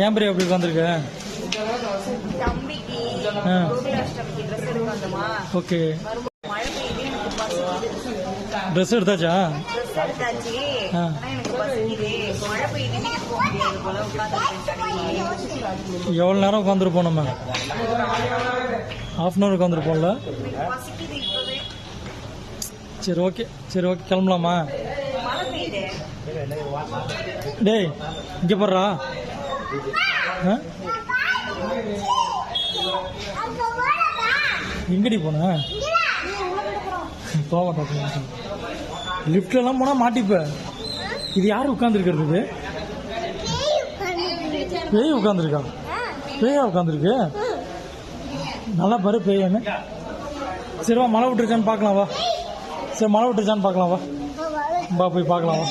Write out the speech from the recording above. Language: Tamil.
ஏன் பிரியா அப்படி உட்காந்துருக்க? தம்பிக்கு கோகுலாஷ்டமிக்கு ட்ரெஸ் எடுக்க வந்தோமா. ஓகே. மழை பெய்யுது, எனக்கு பசிக்குது. ட்ரெஸ் எடுத்தாச்சா? ட்ரெஸ் எடுத்தாச்சு. ஆனா எனக்கு பசிக்குது. மழை பெய்யுது, வீட்டுக்கு போக முடியாது போல. உட்காந்துருக்கேன். எவ்வளோ நேரம் உட்காந்துருப்போம் நம்ம? ½ hour உட்காந்துருப்போம்ல. எனக்கு பசிக்குது இப்பவே. சரி ஓகே கிளம்பலாமா? மழை பெய்யுது. டேய் இங்கே போடுறா. எங்கடி போன? போக மாட்டேன். லிஃப்ட்லாம் போனால் மாட்டிப்ப. இது யார் உட்காந்துருக்கிறது? பேய் உட்காந்துருக்கா? பேயா உட்காந்துருக்கு? நல்லா பாரு பேயன்னு. சரிவா, மழை விட்டுருச்சான்னு பார்க்கலாம் வா. சரி மழை விட்டுருச்சான்னு பார்க்கலாம் வா. போய் பார்க்கலாம் வா.